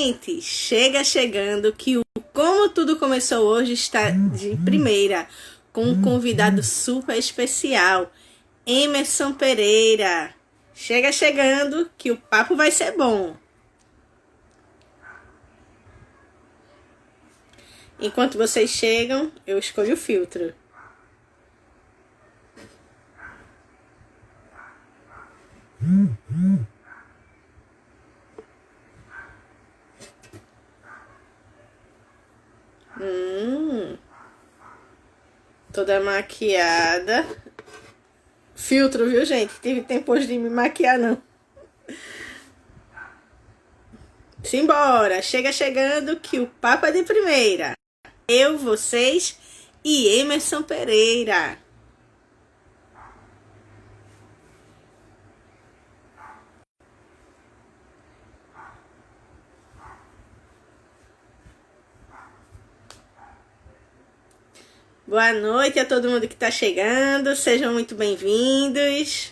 gente, chegando que o Como Tudo Começou Hoje está de primeira, com um convidado super especial, Emerson Pereira. Chegando que o papo vai ser bom. Enquanto vocês chegam, eu escolho o filtro. Toda maquiada. Filtro, viu, gente? Tive tempo de me maquiar, não. Simbora! Chegando que o papo é de primeira. Eu, vocês e Emerson Pereira. Boa noite a todo mundo que está chegando. Sejam muito bem-vindos.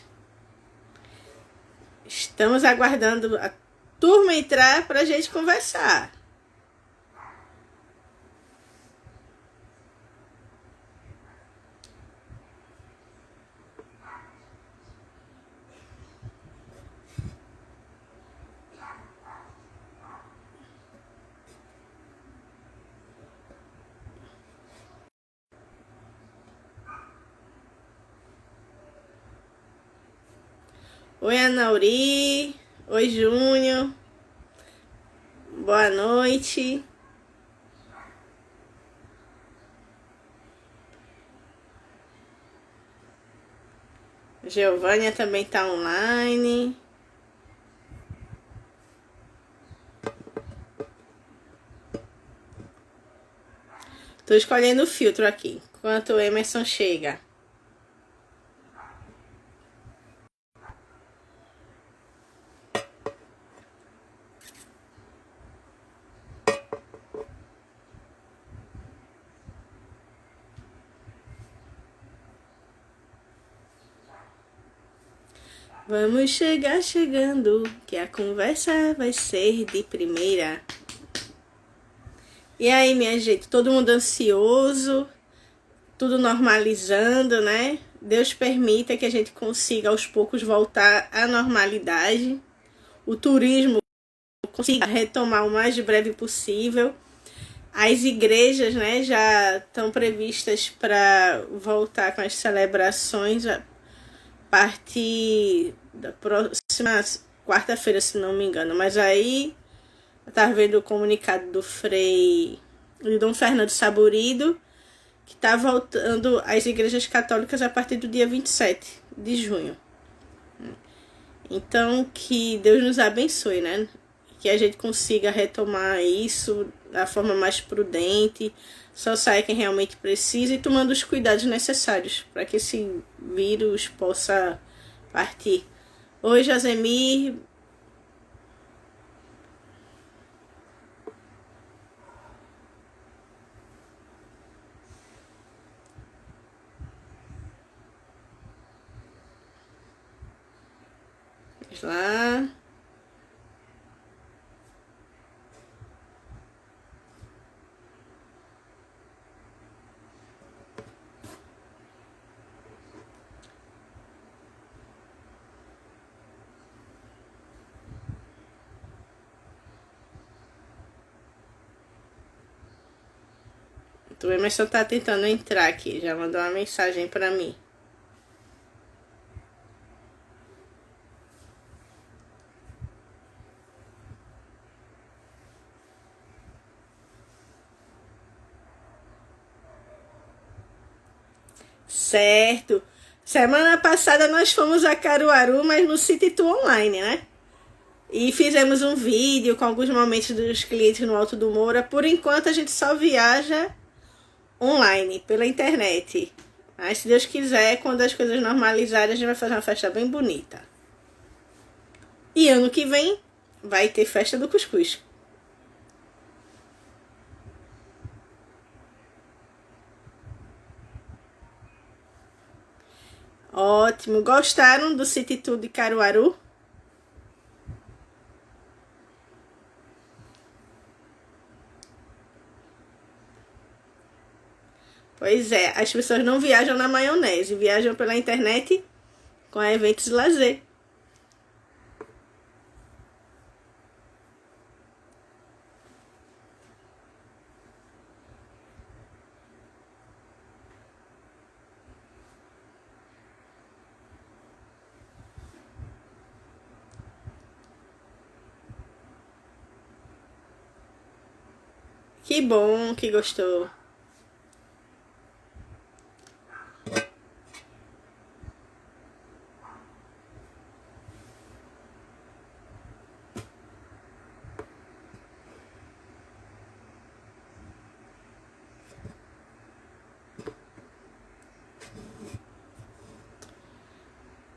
Estamos aguardando a turma entrar para a gente conversar. Oi, Anauri. Oi, Júnior. Boa noite. Giovânia também está online. Estou escolhendo o filtro aqui, enquanto o Emerson chega. Vamos chegando, que a conversa vai ser de primeira. E aí, minha gente, todo mundo ansioso, tudo normalizando, né? Deus permita que a gente consiga aos poucos voltar à normalidade. O turismo consiga retomar o mais breve possível. As igrejas, né, já estão previstas para voltar com as celebrações a partir da próxima quarta-feira, se não me engano. Mas aí eu estava vendo o comunicado do Frei de Dom Fernando Saburido, que está voltando às igrejas católicas a partir do dia 27 de junho. Então, que Deus nos abençoe, né? Que a gente consiga retomar isso da forma mais prudente, só saia quem realmente precisa e tomando os cuidados necessários para que esse vírus possa partir. Oi, Josemir. Vamos lá. O Emerson tá tentando entrar aqui, já mandou uma mensagem para mim. Certo. Semana passada nós fomos a Caruaru, mas no City Tour Online, né? E fizemos um vídeo com alguns momentos dos clientes no Alto do Moura. Por enquanto a gente só viaja online, pela internet. Mas se Deus quiser, quando as coisas normalizarem, a gente vai fazer uma festa bem bonita. E ano que vem vai ter festa do cuscuz. Ótimo. Gostaram do City Tour de Caruaru? Pois é, as pessoas não viajam na maionese, viajam pela internet com eventos de lazer. Que bom que gostou.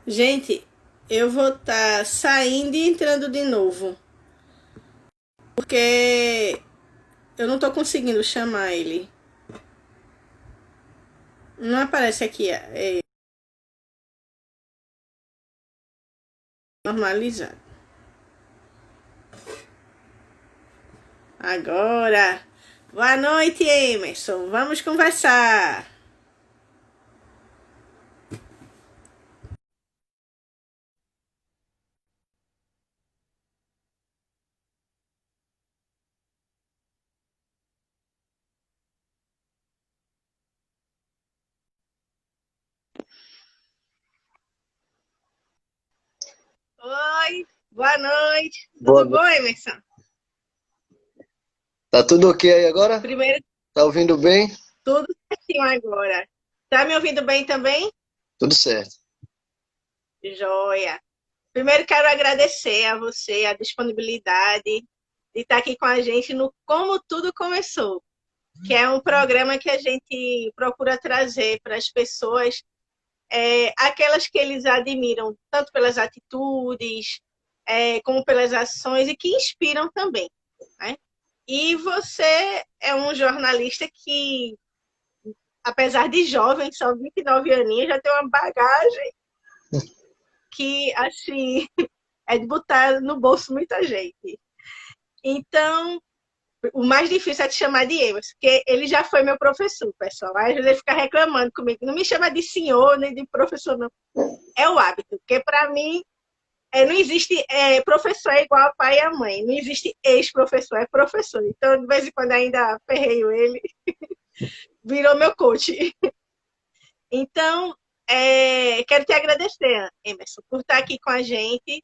Gente, eu vou estar saindo e entrando de novo. Porque eu não tô conseguindo chamar ele. Não aparece aqui. Normalizado. Agora. Boa noite, Emerson. Vamos conversar. Oi, boa noite. Boa Tudo noite. bom, Emerson? Tá tudo ok aí agora? Primeiro, Tá ouvindo bem? tudo certinho agora. Tá me ouvindo bem também? Tudo certo. Joia. Primeiro quero agradecer a você a disponibilidade de estar aqui com a gente no Como Tudo Começou, que é um programa que a gente procura trazer para as pessoas aquelas que eles admiram, tanto pelas atitudes, como pelas ações, e que inspiram também. Né? E você é um jornalista que, apesar de jovem, só 29 aninhos, já tem uma bagagem que, assim, é de botar no bolso muita gente. Então, o mais difícil é te chamar de Emerson, porque ele já foi meu professor, pessoal. Aí às vezes ele fica reclamando comigo. Não me chama de senhor, nem de professor, não. É o hábito, porque para mim não existe professor é igual a pai e a mãe. Não existe ex-professor, é professor. Então, de vez em quando ainda aperreio ele, virou meu coach. Então, quero te agradecer, Emerson, por estar aqui com a gente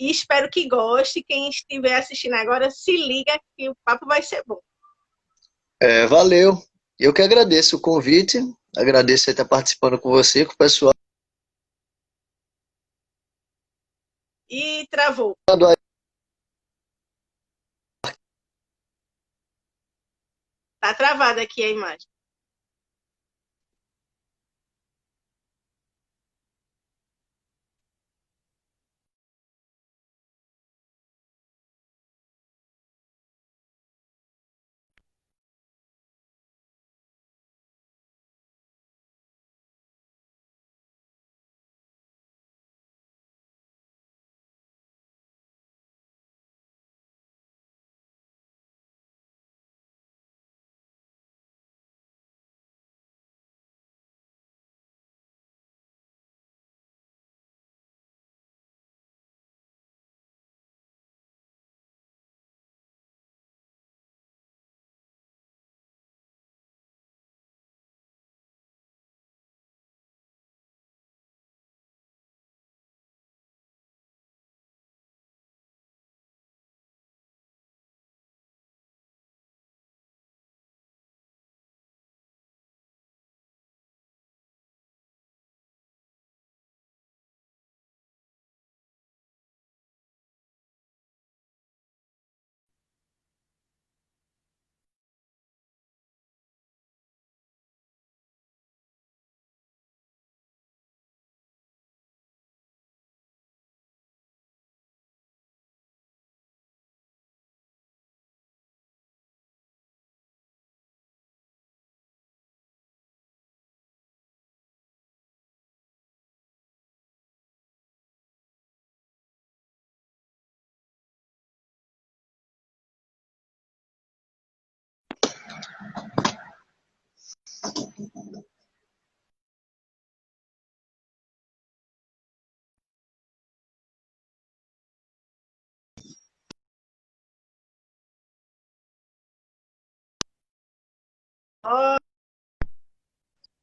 e espero que goste. Quem estiver assistindo agora, se liga que o papo vai ser bom. Valeu. Eu que agradeço o convite, agradeço aí estar participando com você, com o pessoal. E travou. Tá travada aqui a imagem.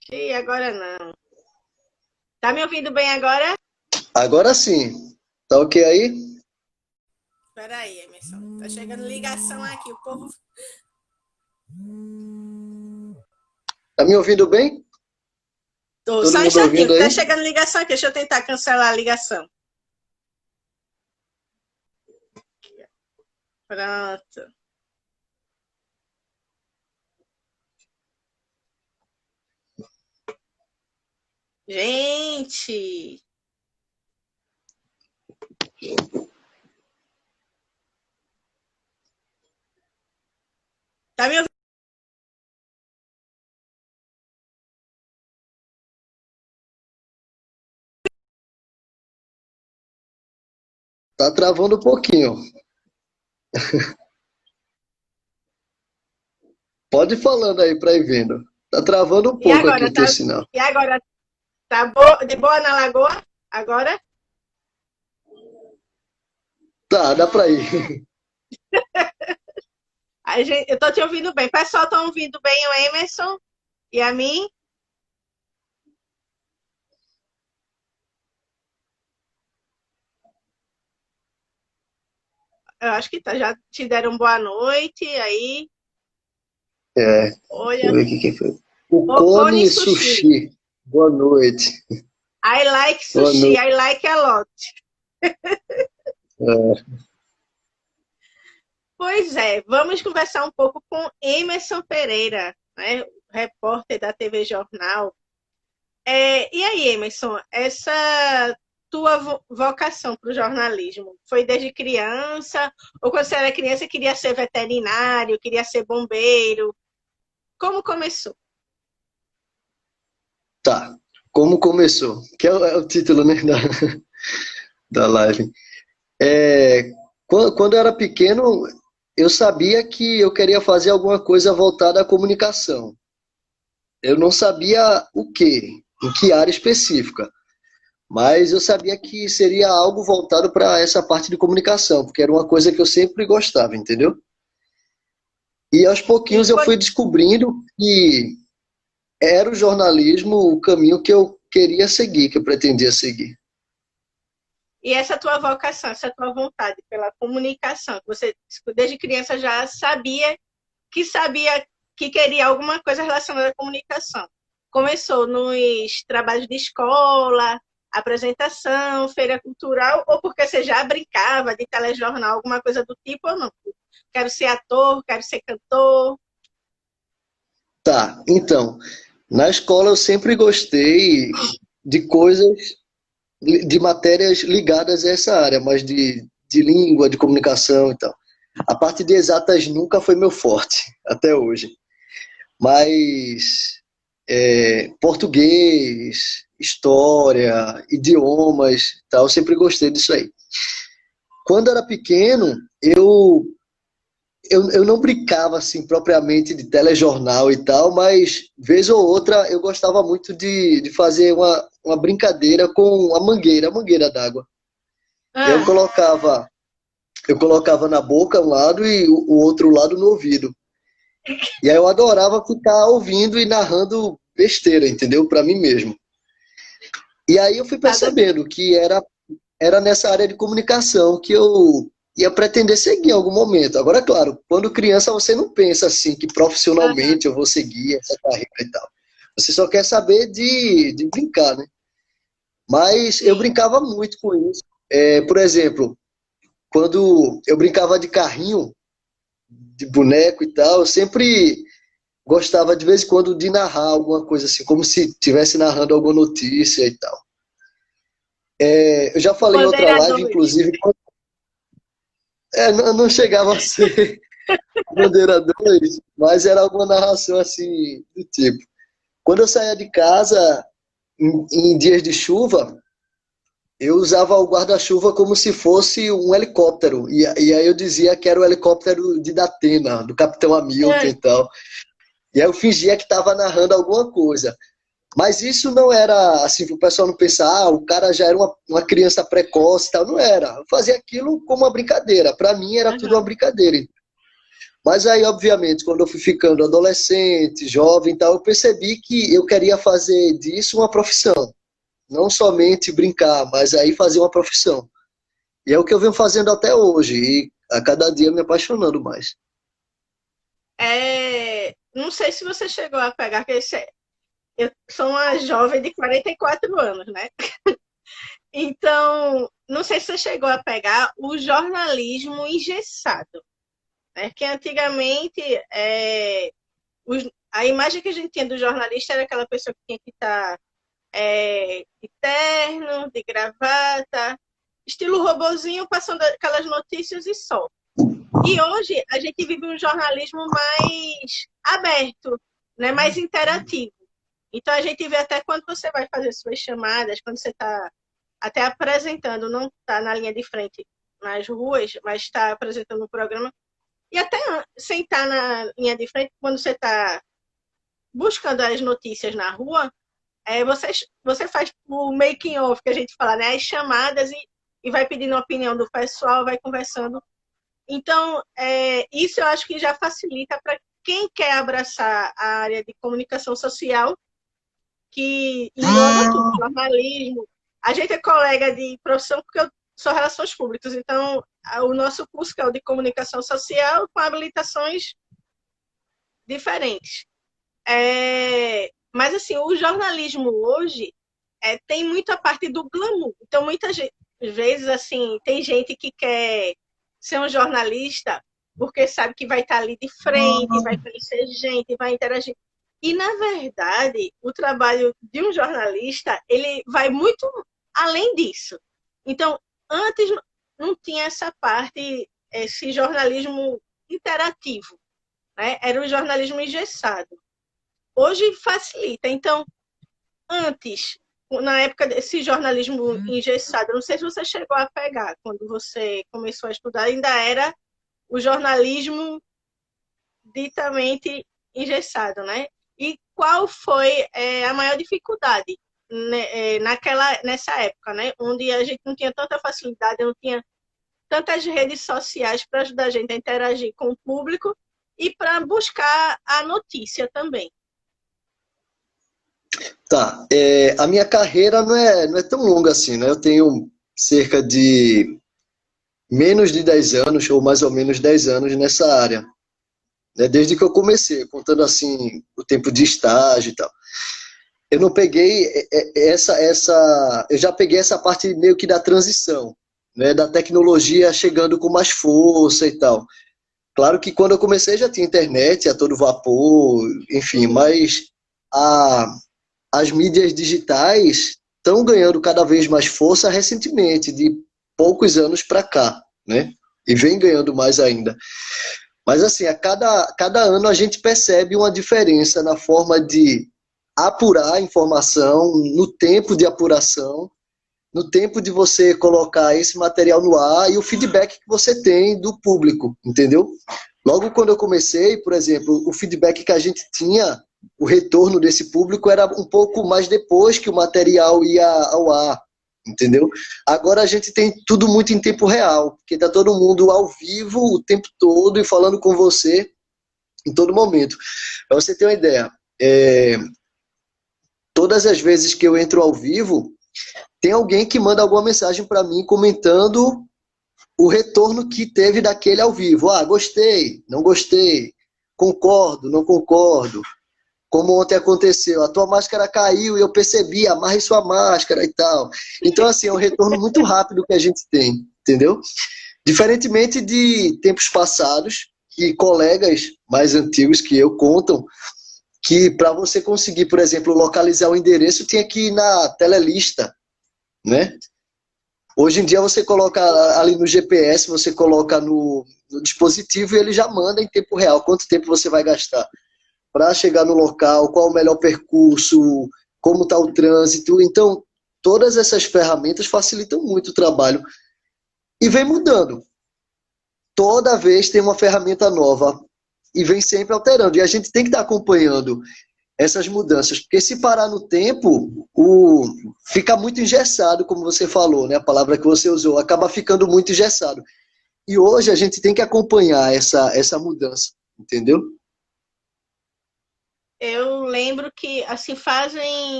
Oxi, agora não. Tá me ouvindo bem agora? Agora sim. Tá ok aí? Espera aí, Emerson. Tá chegando ligação aqui. O povo. Tá me ouvindo bem? Tô, Todo só um mundo instantinho, ouvindo que tá aí? chegando ligação aqui. Deixa eu tentar cancelar a ligação. Pronto. Gente! Tá me ouvindo? Tá travando um pouquinho. Pode ir falando aí pra ir vendo. Tá travando um E pouco aqui agora? o teu sinal. E agora? Tá de boa na lagoa? Agora? Tá, dá pra ir. Eu tô te ouvindo bem. O pessoal tá ouvindo bem o Emerson e a mim? Eu acho que tá, já te deram boa noite aí. É, deixa eu Olha, ver aqui quem foi. O Ocone Cone Sushi. Sushi. Boa noite. I like Boa sushi, noite. I like a lot. É, Pois é, vamos conversar um pouco com Emerson Pereira, né, repórter da TV Jornal. E aí, Emerson, essa tua vocação para o jornalismo foi desde criança? Ou quando você era criança queria ser veterinário, queria ser bombeiro? Como começou? tá. Como começou? Que é o título, né, da live. É, quando eu era pequeno, eu sabia que eu queria fazer alguma coisa voltada à comunicação. Eu não sabia o quê, em que área específica, mas eu sabia que seria algo voltado para essa parte de comunicação, porque era uma coisa que eu sempre gostava, entendeu? E aos E, pouquinhos eu fui descobrindo que era o jornalismo o caminho que eu queria seguir, que eu pretendia seguir. e essa tua vocação, essa tua vontade pela comunicação, que você desde criança já sabia que queria alguma coisa relacionada à comunicação. Começou nos trabalhos de escola, apresentação, feira cultural, ou porque você já brincava de telejornal, alguma coisa do tipo, ou não? Quero ser ator, quero ser cantor. Tá, então, na escola eu sempre gostei de coisas, de matérias ligadas a essa área, mas de língua, de comunicação e tal. A parte de exatas nunca foi meu forte, até hoje. Mas português, história, idiomas, e tal, eu sempre gostei disso aí. Quando era pequeno, eu não brincava assim propriamente de telejornal e tal, mas vez ou outra eu gostava muito de fazer uma brincadeira com a mangueira d'água. E Ah, eu colocava na boca um lado e o outro lado no ouvido. E aí eu adorava ficar ouvindo e narrando besteira, entendeu? Para mim mesmo. E aí eu fui nada. percebendo que era nessa área de comunicação que eu ia pretender seguir em algum momento. Agora, claro, quando criança você não pensa assim que Aham. profissionalmente eu vou seguir essa carreira e tal. Você só quer saber de brincar, né? Mas eu Sim. brincava muito com isso. Por exemplo, quando eu brincava de carrinho, de boneco e tal, eu sempre gostava de vez em quando de narrar alguma coisa assim, como se estivesse narrando alguma notícia e tal. Eu já falei em outra Bandeira live, 2. inclusive, não chegava a ser Bandeira 2, mas era alguma narração assim do tipo. Quando eu saía de casa em dias de chuva, eu usava o guarda-chuva como se fosse um helicóptero. E aí eu dizia que era o helicóptero de Datena, do Capitão Hamilton É, e tal. E aí eu fingia que estava narrando alguma coisa. Mas isso não era assim, para o pessoal não pensar, ah, o cara já era uma criança precoce e tal. Não era. Eu fazia aquilo como uma brincadeira. Para mim era tudo uma Aham. brincadeira. Mas aí, obviamente, quando eu fui ficando adolescente, jovem e tal, eu percebi que eu queria fazer disso uma profissão. Não somente brincar, mas aí fazer uma profissão. E é o que eu venho fazendo até hoje. E a cada dia me apaixonando mais. Não sei se você chegou a pegar, que eu sou uma jovem de 44 anos, né? Então, não sei se você chegou a pegar o jornalismo engessado, né? Que antigamente a imagem que a gente tinha do jornalista era aquela pessoa que tinha que estar de terno, de gravata, estilo robozinho, passando aquelas notícias e só. E hoje a gente vive um jornalismo mais aberto, né? Mais interativo. Então a gente vê até quando você vai fazer suas chamadas, quando você está até apresentando, não está na linha de frente nas ruas, mas está apresentando o programa. E até sem estar na linha de frente, quando você está buscando as notícias na rua, você faz o making of, que a gente fala, né? As chamadas e vai pedindo a opinião do pessoal, vai conversando. Então, isso eu acho que já facilita para quem quer abraçar a área de comunicação social, que engloba tudo, jornalismo. A gente é colega de profissão porque eu sou relações públicas, então o nosso curso é o de comunicação social com habilitações diferentes. Mas assim, o jornalismo hoje tem muito a parte do glamour. Então, muitas vezes, assim, tem gente que quer ser um jornalista porque sabe que vai estar ali de frente, vai conhecer gente, vai interagir. E, na verdade, o trabalho de um jornalista, ele vai muito além disso. Então, antes não tinha essa parte, esse jornalismo interativo, né? Era um jornalismo engessado. Hoje facilita. Então, antes, na época desse jornalismo engessado, não sei se você chegou a pegar, quando você começou a estudar, ainda era o jornalismo ditamente engessado, né? E qual foi a maior dificuldade, né, nessa época, né? Onde a gente não tinha tanta facilidade, não tinha tantas redes sociais para ajudar a gente a interagir com o público e para buscar a notícia também. Tá, a minha carreira não é tão longa assim, né? Eu tenho cerca de menos de 10 anos, ou mais ou menos 10 anos nessa área, né? Desde que eu comecei, contando assim o tempo de estágio e tal. Eu não peguei eu já peguei essa parte meio que da transição, né? Da tecnologia chegando com mais força e tal. Claro que quando eu comecei já tinha internet a todo vapor, enfim, mas a, as mídias digitais estão ganhando cada vez mais força recentemente, de poucos anos para cá, né? E vem ganhando mais ainda. Mas assim, cada ano a gente percebe uma diferença na forma de apurar a informação, no tempo de apuração, no tempo de você colocar esse material no ar e o feedback que você tem do público, entendeu? Logo quando eu comecei, por exemplo, o feedback que a gente tinha, o retorno desse público era um pouco mais depois que o material ia ao ar, entendeu? Agora a gente tem tudo muito em tempo real, porque está todo mundo ao vivo o tempo todo e falando com você em todo momento. Para você ter uma ideia, todas as vezes que eu entro ao vivo, tem alguém que manda alguma mensagem para mim comentando o retorno que teve daquele ao vivo. Ah, gostei, não gostei, concordo, não concordo. Como ontem aconteceu, a tua máscara caiu e eu percebi, amarre sua máscara e tal. Então, assim, é um retorno muito rápido que a gente tem, entendeu? Diferentemente de tempos passados, que colegas mais antigos que eu contam, que para você conseguir, por exemplo, localizar o endereço, tinha que ir na telelista, né? Hoje em dia você coloca ali no GPS, você coloca no dispositivo e ele já manda em tempo real quanto tempo você vai gastar para chegar no local, qual o melhor percurso, como está o trânsito. Então, todas essas ferramentas facilitam muito o trabalho e vem mudando. Toda vez tem uma ferramenta nova e vem sempre alterando. E a gente tem que estar acompanhando essas mudanças, porque se parar no tempo, fica muito engessado, como você falou, né? A palavra que você usou, acaba ficando muito engessado. E hoje a gente tem que acompanhar essa mudança, entendeu? Eu lembro que, assim,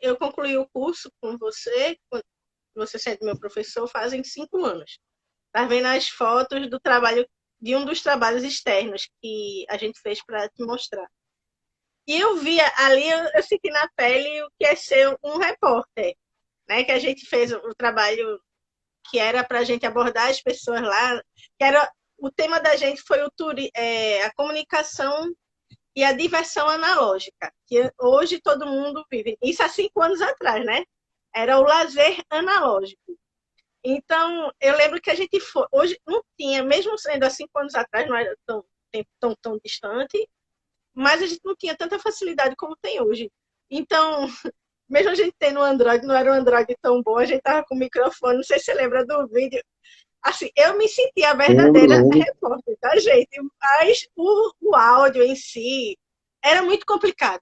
eu concluí o curso com você sendo meu professor, fazem 5 anos. Tá vendo as fotos do trabalho, de um dos trabalhos externos que a gente fez para te mostrar. E eu via ali, eu senti na pele o que é ser um repórter, né? Que a gente fez o trabalho que era para a gente abordar as pessoas lá, que era o tema da gente foi a comunicação e a diversão analógica, que hoje todo mundo vive. Isso há 5 anos atrás, né? Era o lazer analógico. Então, eu lembro que a gente foi. Hoje não tinha, mesmo sendo há 5 anos atrás, não era tão distante, mas a gente não tinha tanta facilidade como tem hoje. Então, mesmo a gente tendo um Android, não era um Android tão bom, a gente tava com o microfone, não sei se você lembra do vídeo. Assim, eu me sentia a Lembro, verdadeira lembro. repórter, tá, gente? Mas o áudio em si era muito complicado.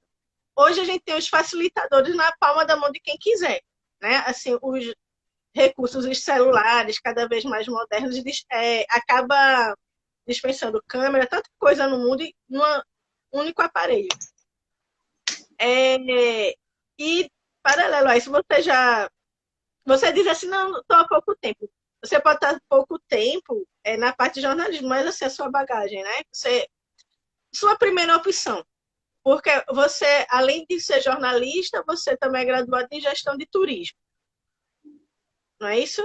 Hoje a gente tem os facilitadores na palma da mão de quem quiser, né? Assim, os recursos os celulares, cada vez mais modernos, acaba dispensando câmera, tanta coisa no mundo em um único aparelho. E, paralelo a isso, você diz assim, não, estou há pouco tempo. Você pode estar há pouco tempo na parte de jornalismo, mas assim, a sua bagagem, né? Sua primeira opção. Porque você, além de ser jornalista, você também é graduado em gestão de turismo. Não é isso?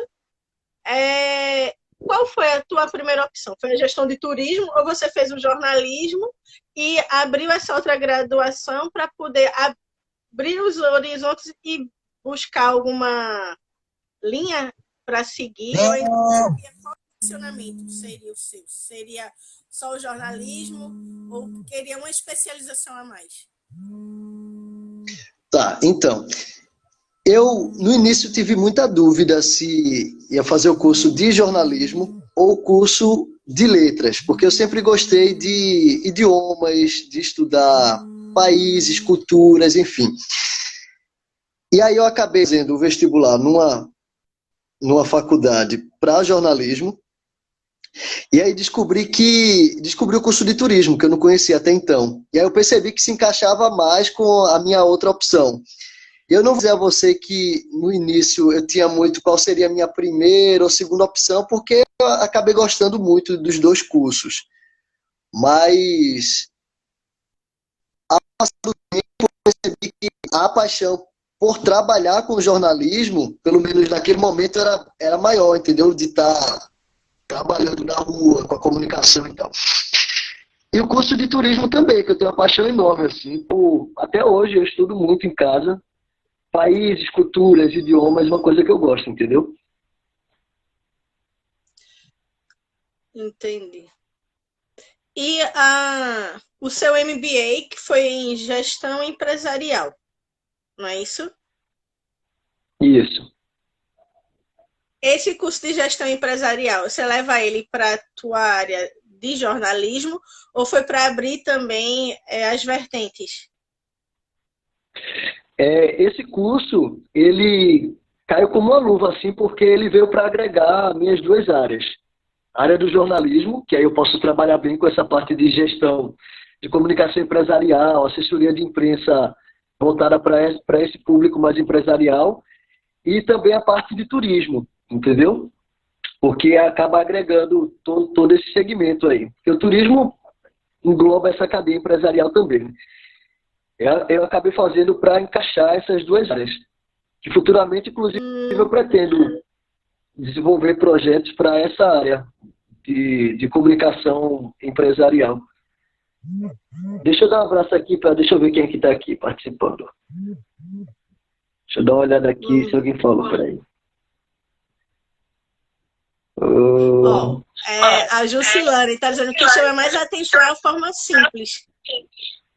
Qual foi a tua primeira opção? Foi a gestão de turismo ou você fez o jornalismo e abriu essa outra graduação para poder abrir os horizontes e buscar alguma linha para seguir? Ou ainda não sabia qual funcionamento seria o seu? Seria só o jornalismo ou queria uma especialização a mais? Tá, então, eu no início tive muita dúvida se ia fazer o curso de jornalismo ou o curso de letras, porque eu sempre gostei de idiomas, de estudar países, culturas, enfim. E aí eu acabei fazendo o vestibular numa faculdade para jornalismo, e aí descobri o curso de turismo, que eu não conhecia até então. E aí eu percebi que se encaixava mais com a minha outra opção. Eu não vou dizer a você que no início eu tinha muito qual seria a minha primeira ou segunda opção, porque eu acabei gostando muito dos dois cursos. Mas percebi que a paixão por trabalhar com jornalismo, pelo menos naquele momento, era maior, entendeu? De estar trabalhando na rua, com a comunicação e tal. E o curso de turismo também, que eu tenho uma paixão enorme, assim. Até hoje eu estudo muito em casa. Países, culturas, idiomas, uma coisa que eu gosto, entendeu? Entendi. E o seu MBA, que foi em gestão empresarial, não é isso? Isso. Esse curso de gestão empresarial, você leva ele para a tua área de jornalismo ou foi para abrir também as vertentes? Esse curso, ele caiu como uma luva, assim, porque ele veio para agregar minhas duas áreas. A área do jornalismo, que aí eu posso trabalhar bem com essa parte de gestão, de comunicação empresarial, assessoria de imprensa voltada para esse público mais empresarial, e também a parte de turismo, entendeu? Porque acaba agregando todo esse segmento aí. Porque o turismo engloba essa cadeia empresarial também. Eu acabei fazendo para encaixar essas duas áreas. Que futuramente, inclusive, eu pretendo desenvolver projetos para essa área de comunicação empresarial. Deixa eu dar um abraço aqui, deixa eu ver quem é que está aqui participando. Deixa eu dar uma olhada aqui se alguém falou, peraí. A Jusilane está dizendo que chama mais atenção a forma simples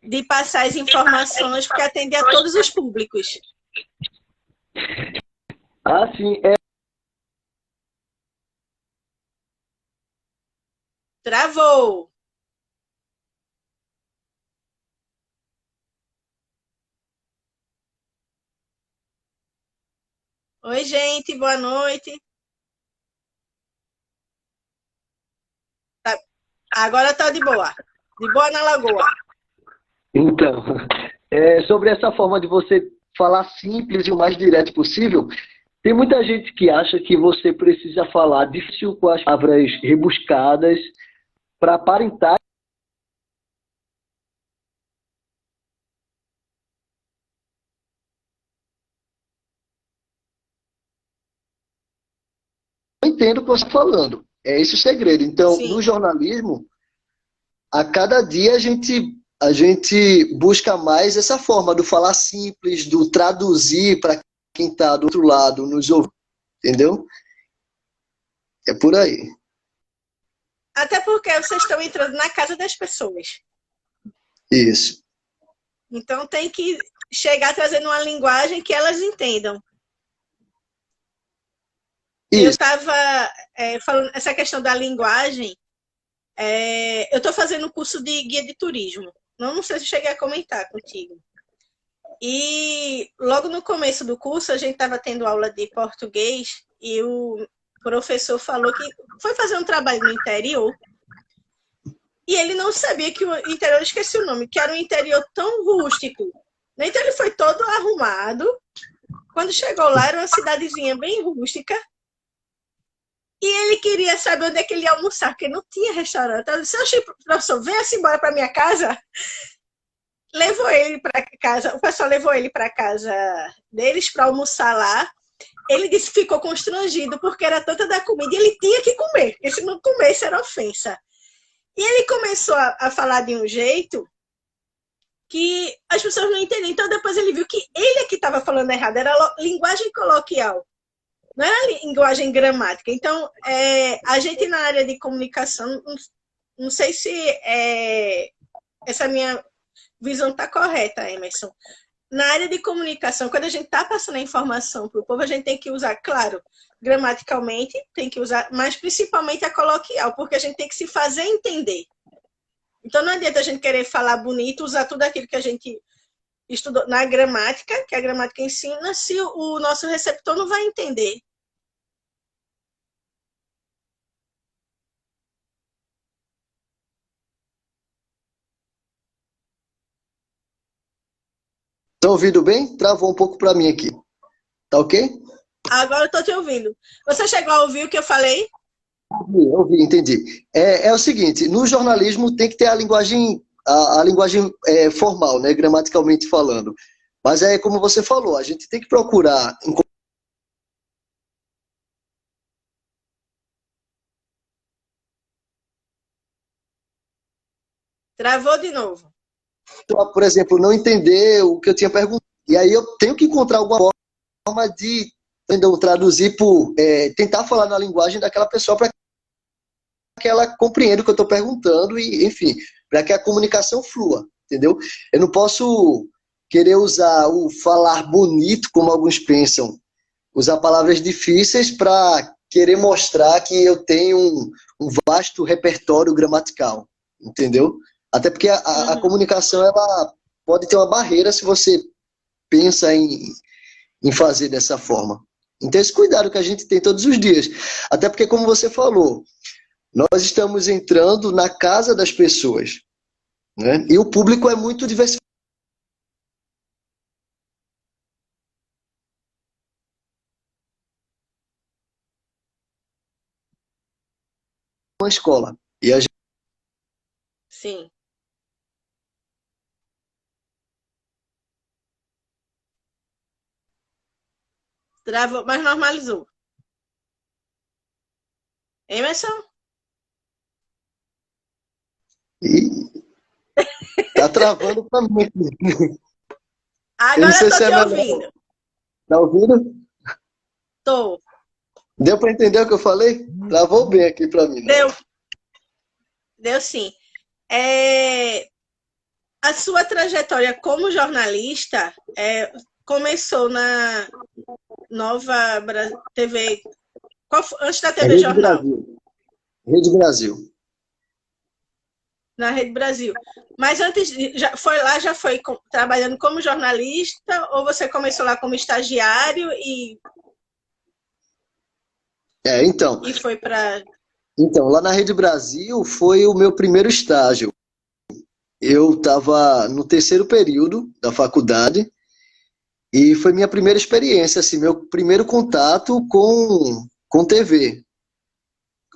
de passar as informações, porque atende a todos os públicos. Ah, sim. Travou. Oi, gente, boa noite. Tá- Agora tá de boa. De boa na lagoa. Então, sobre essa forma de você falar simples e o mais direto possível, tem muita gente que acha que você precisa falar difícil com as palavras rebuscadas para aparentar que eu entendo o que você está falando. É esse o segredo. Então, no Sim. jornalismo, a cada dia a gente busca mais essa forma do falar simples, do traduzir para quem está do outro lado, nos ouvir, entendeu? É por aí. Até porque vocês estão entrando na casa das pessoas. Isso. Então tem que chegar trazendo uma linguagem que elas entendam. Eu Isso. estava falando essa questão da linguagem. Eu estou fazendo um curso de guia de turismo. Não sei se cheguei a comentar contigo. E logo no começo do curso, a gente estava tendo aula de português e o professor falou que foi fazer um trabalho no interior e ele não sabia que o interior, eu esqueci o nome, que era um interior tão rústico. Então ele foi todo arrumado. Quando chegou lá, era uma cidadezinha bem rústica. E ele queria saber onde é que ele ia almoçar, porque não tinha restaurante. Eu disse, professor, venha-se embora para minha casa. Levou ele para casa, o pessoal levou ele para casa deles para almoçar lá. Ele disse que ficou constrangido porque era tanta da comida e ele tinha que comer, porque se não comesse era ofensa. E ele começou a falar de um jeito que as pessoas não entendiam. Então depois ele viu que ele é que estava falando errado, era linguagem coloquial, não era linguagem gramática. Então a gente na área de comunicação, não sei se essa minha visão está correta, Emerson. Na área de comunicação, quando a gente está passando a informação para o povo, a gente tem que usar, claro, gramaticalmente, tem que usar, mas principalmente a coloquial, porque a gente tem que se fazer entender. Então não adianta a gente querer falar bonito, usar tudo aquilo que a gente estudou na gramática, que a gramática ensina, se o nosso receptor não vai entender. Tá ouvindo bem? Travou um pouco para mim aqui. Tá ok? Agora eu estou te ouvindo. Você chegou a ouvir o que eu falei? Ouvi, entendi. É o seguinte, no jornalismo tem que ter a linguagem formal, né, gramaticalmente falando. Mas é como você falou, a gente tem que procurar Travou de novo. por exemplo, não entender o que eu tinha perguntado. E aí eu tenho que encontrar alguma forma de entendeu, traduzir tentar falar na linguagem daquela pessoa para que ela compreenda o que eu estou perguntando e, enfim, para que a comunicação flua, entendeu? Eu não posso querer usar o falar bonito, como alguns pensam, usar palavras difíceis para querer mostrar que eu tenho um vasto repertório gramatical, entendeu? Até porque a Uhum. comunicação ela pode ter uma barreira se você pensa em fazer dessa forma. Então, esse cuidado que a gente tem todos os dias. Até porque, como você falou, nós estamos entrando na casa das pessoas, né? E o público é muito diversificado na escola. E a gente Sim. Travou, mas normalizou. Emerson? tá travando para mim. Eu não Agora eu sei tô se é te melhor. ouvindo. Tá ouvindo? Tô. Deu para entender o que eu falei? Travou bem aqui para mim. Deu, deu sim. É, a sua trajetória como jornalista começou na Nova TV, antes da É TV Rede Jornal, Brasil. Rede Brasil. na Rede Brasil. Mas antes, já foi trabalhando como jornalista ou você começou lá como estagiário e Então, E foi para. lá na Rede Brasil foi o meu primeiro estágio. Eu estava no terceiro período da faculdade e foi minha primeira experiência, assim, meu primeiro contato com TV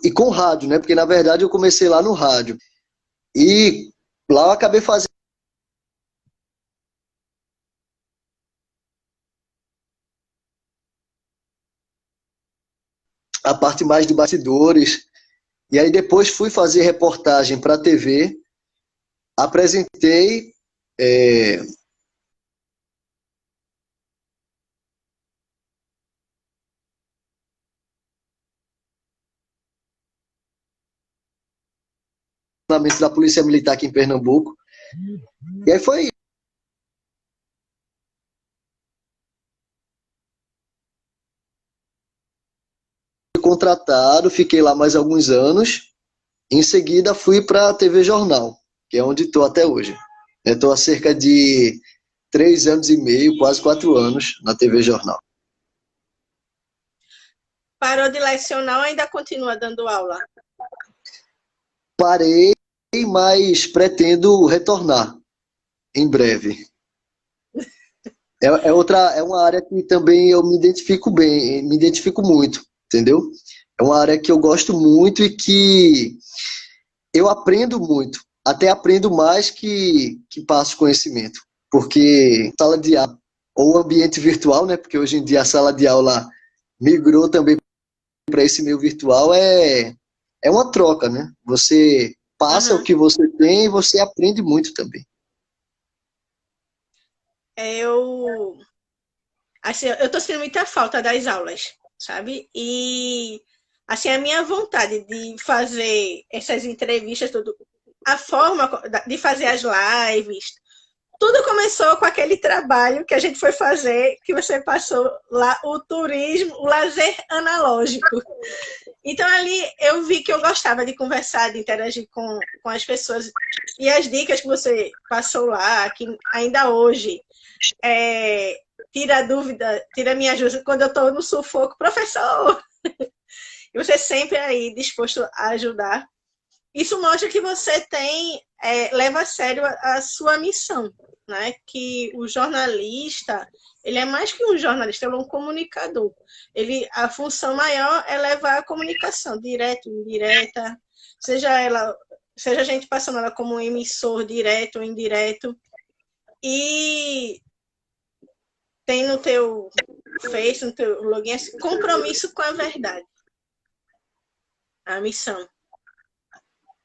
e com rádio, né? Porque na verdade eu comecei lá no rádio. E lá eu acabei fazendo a parte mais de bastidores. E aí depois fui fazer reportagem para a TV, apresentei é, da Polícia Militar aqui em Pernambuco. E aí foi contratado, fiquei lá mais alguns anos. Em seguida fui para a TV Jornal, que é onde estou até hoje. Estou há cerca de 3 anos e meio, quase 4 anos na TV Jornal. Parou de lecionar ou ainda continua dando aula? Parei, mas pretendo retornar em breve. É uma área que também eu me identifico bem, me identifico muito, entendeu? É uma área que eu gosto muito e que eu aprendo muito, até aprendo mais que passo conhecimento, porque sala de aula ou ambiente virtual, né? Porque hoje em dia a sala de aula migrou também para esse meio virtual, é uma troca, né? Você passa o Uhum. que você tem e você aprende muito também. Eu, assim, eu tô sentindo muita falta das aulas, sabe? E, assim, a minha vontade de fazer essas entrevistas, tudo, a forma de fazer as lives, tudo começou com aquele trabalho que a gente foi fazer, que você passou lá, o turismo, o lazer analógico. Então ali eu vi que eu gostava de conversar, de interagir com as pessoas. E as dicas que você passou lá, que ainda hoje tira a dúvida, tira a minha ajuda quando eu estou no sufoco, professor! E você sempre aí disposto a ajudar. Isso mostra que você leva a sério a sua missão, né? Que o jornalista, ele é mais que um jornalista, ele é um comunicador. A função maior é levar a comunicação, direta, indireta, seja a gente passando ela como um emissor direto ou indireto. E tem no teu Face, no teu login, esse compromisso com a verdade, a missão.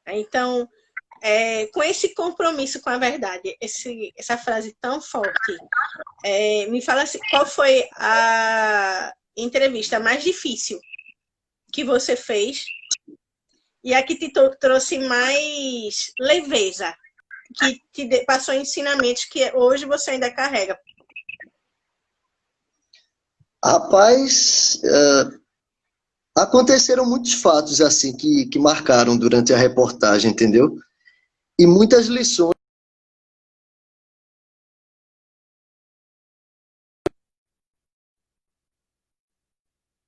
Então, com esse compromisso com a verdade, essa frase tão forte, me fala assim, qual foi a entrevista mais difícil que você fez e a que te trouxe mais leveza, que te passou ensinamentos que hoje você ainda carrega? Rapaz, aconteceram muitos fatos assim que marcaram durante a reportagem, entendeu? E muitas lições.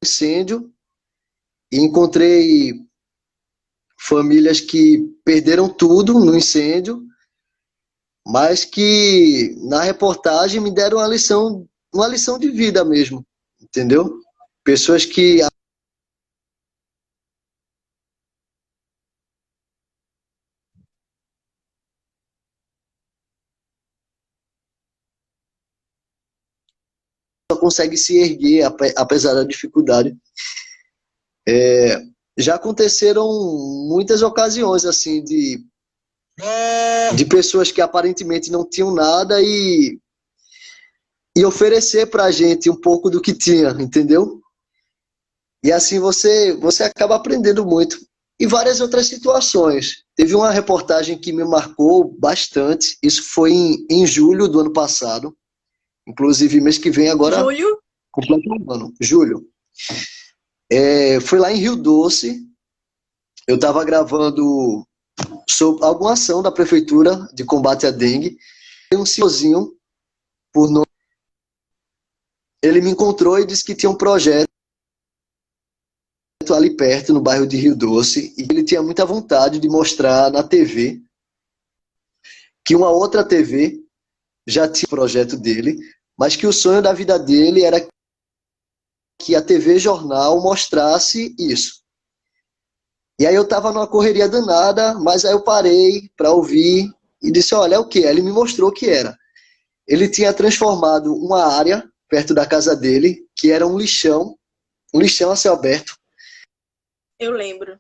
Incêndio e encontrei famílias que perderam tudo no incêndio, mas que na reportagem me deram uma lição de vida mesmo, entendeu? Pessoas que só conseguem se erguer apesar da dificuldade. Já aconteceram muitas ocasiões assim de pessoas que aparentemente não tinham nada e oferecer para a gente um pouco do que tinha, entendeu? E assim você acaba aprendendo muito. E várias outras situações. Teve uma reportagem que me marcou bastante. Isso foi em julho do ano passado. Inclusive, mês que vem agora, Júlio? completa um ano. Julho. Foi lá em Rio Doce. Eu estava gravando sobre alguma ação da prefeitura de combate à dengue. Tem um senhorzinho, por nome, ele me encontrou e disse que tinha um projeto ali perto, no bairro de Rio Doce, e ele tinha muita vontade de mostrar na TV que uma outra TV já tinha o projeto dele, mas que o sonho da vida dele era que a TV Jornal mostrasse isso. E aí eu estava numa correria danada, mas aí eu parei para ouvir e disse, olha, é o que? Ele me mostrou o que era. Ele tinha transformado uma área perto da casa dele, que era um lixão a céu aberto. Eu lembro.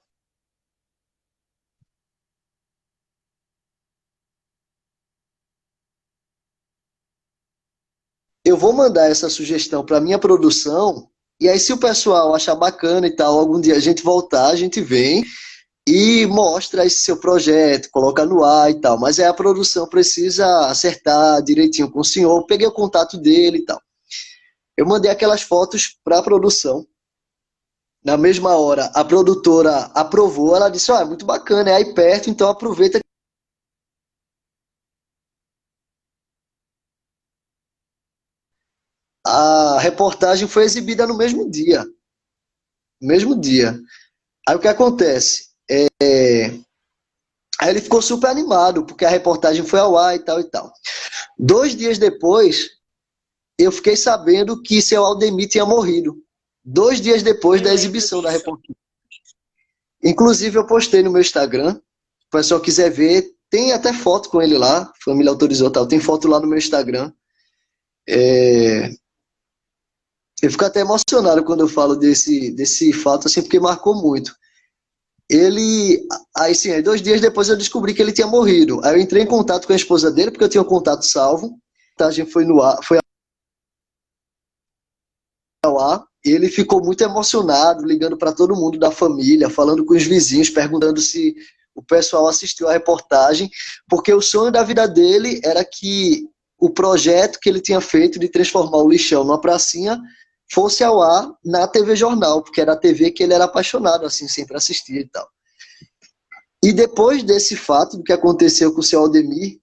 Eu vou mandar essa sugestão para minha produção, e aí se o pessoal achar bacana e tal, algum dia a gente voltar, a gente vem e mostra esse seu projeto, coloca no ar e tal. Mas aí a produção precisa acertar direitinho com o senhor. Peguei o contato dele e tal. Eu mandei aquelas fotos para a produção. Na mesma hora, a produtora aprovou. Ela disse: é muito bacana, é aí perto, então aproveita. A reportagem foi exibida no mesmo dia. No mesmo dia. Aí o que acontece? Aí ele ficou super animado, porque a reportagem foi ao ar e tal e tal. 2 dias depois, eu fiquei sabendo que seu Aldemir tinha morrido. 2 dias depois Eu da lembro exibição da disso. reportagem. Inclusive, eu postei no meu Instagram. Se o pessoal quiser ver, tem até foto com ele lá. A família autorizou tal. Tem foto lá no meu Instagram. Eu fico até emocionado quando eu falo desse fato, assim, porque marcou muito. Ele. Aí, sim, aí 2 dias depois eu descobri que ele tinha morrido. Aí eu entrei em contato com a esposa dele, porque eu tinha o contato salvo. A reportagem foi no ar, foi ao ar. E ele ficou muito emocionado, ligando para todo mundo da família, falando com os vizinhos, perguntando se o pessoal assistiu a reportagem, porque o sonho da vida dele era que o projeto que ele tinha feito de transformar o lixão numa pracinha fosse ao ar na TV Jornal, porque era a TV que ele era apaixonado, assim, sempre assistia e tal. E depois desse fato, do que aconteceu com o seu Aldemir,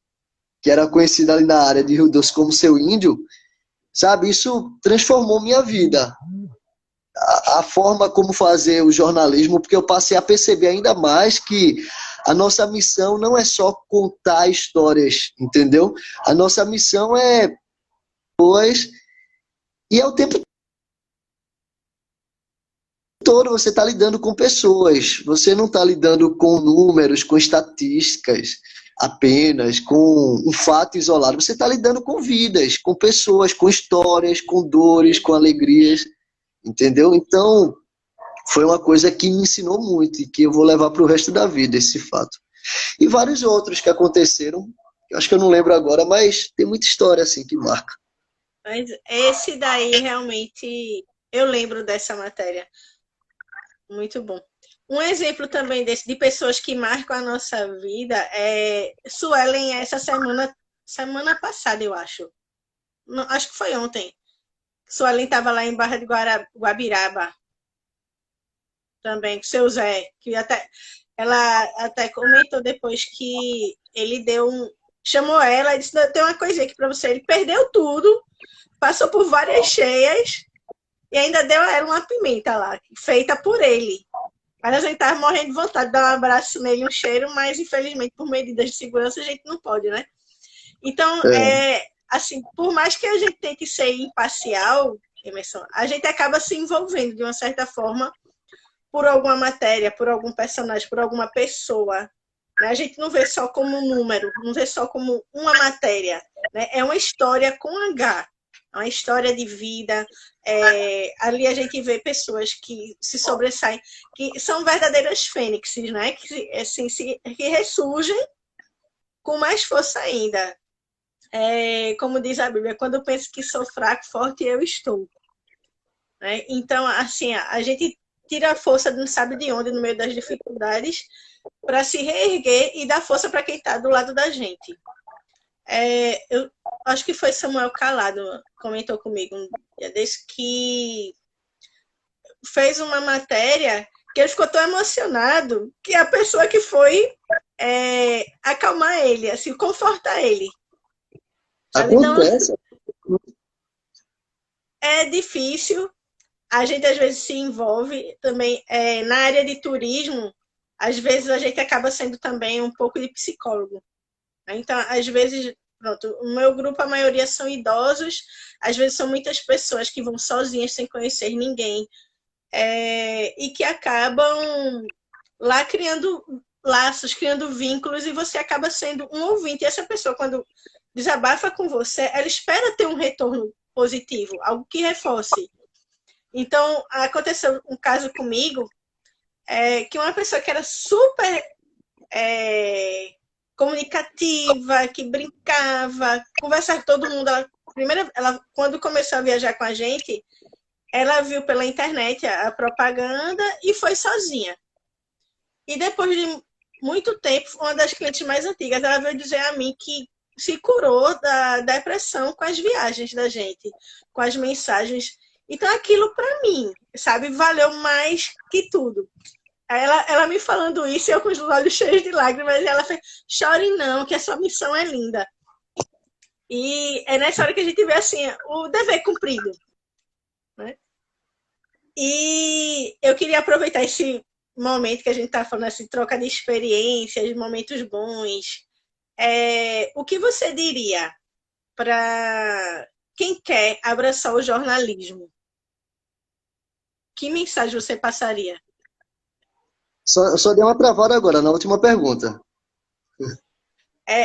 que era conhecido ali na área de Rio Doce como seu índio, sabe, isso transformou minha vida. A forma como fazer o jornalismo, porque eu passei a perceber ainda mais que a nossa missão não é só contar histórias, entendeu? A nossa missão é pois e é o tempo todo você está lidando com pessoas, você não está lidando com números, com estatísticas apenas, com um fato isolado, você está lidando com vidas, com pessoas, com histórias, com dores, com alegrias, entendeu? Então, foi uma coisa que me ensinou muito e que eu vou levar para o resto da vida, esse fato. E vários outros que aconteceram, eu acho que eu não lembro agora, mas tem muita história assim que marca. Mas esse daí realmente eu lembro dessa matéria. Muito bom. Um exemplo também desse, de pessoas que marcam a nossa vida é Suelen, essa semana passada, eu acho. Não, acho que foi ontem. Suelen estava lá em Barra de Guabiraba, também, com seu Zé, que até, ela até comentou depois que ele chamou ela e disse, tem uma coisinha aqui para você. Ele perdeu tudo, passou por várias cheias e ainda deu a ela uma pimenta lá, feita por ele. Mas a gente estava morrendo de vontade de dar um abraço nele, um cheiro, mas infelizmente por medidas de segurança a gente não pode, né? Então, É, assim, por mais que a gente tente ser imparcial, Emerson, a gente acaba se envolvendo de uma certa forma por alguma matéria, por algum personagem, por alguma pessoa. Né? A gente não vê só como um número, não vê só como uma matéria. Né? É uma história com H, é uma história de vida. Ali a gente vê pessoas que se sobressaem, que são verdadeiras fênixes, né? Que, assim, que ressurgem com mais força ainda. Como diz a Bíblia, quando eu penso que sou fraco, forte eu estou. Né? Então, assim, a gente tira a força não sabe de onde no meio das dificuldades para se reerguer e dar força para quem está do lado da gente. Eu acho que foi Samuel Calado comentou comigo um dia desse que fez uma matéria que ele ficou tão emocionado que a pessoa que foi acalmar ele, assim, confortar ele. Sabe? Então, acontece. é difícil. a gente às vezes se envolve também na área de turismo, às vezes a gente acaba sendo também um pouco de psicólogo. Então, às vezes, pronto, o meu grupo, a maioria são idosos, às vezes são muitas pessoas que vão sozinhas, sem conhecer ninguém, e que acabam lá criando laços, criando vínculos, e você acaba sendo um ouvinte. E essa pessoa, quando desabafa com você, ela espera ter um retorno positivo, algo que reforce. Então, aconteceu um caso comigo, que uma pessoa que era super comunicativa, que brincava, conversava com todo mundo. Ela, quando começou a viajar com a gente, ela viu pela internet a propaganda e foi sozinha. E depois de muito tempo, uma das clientes mais antigas, ela veio dizer a mim que se curou da depressão com as viagens da gente, com as mensagens. Então, aquilo para mim, sabe, valeu mais que tudo. Ela me falando isso, eu com os olhos cheios de lágrimas, e ela fez, chore não, que a sua missão é linda. E é nessa hora que a gente vê, assim, o dever cumprido. Né? E eu queria aproveitar esse momento que a gente está falando, assim, troca de experiências, momentos bons. O que você diria para quem quer abraçar o jornalismo? Que mensagem você passaria? Só dei uma travada agora, na última pergunta.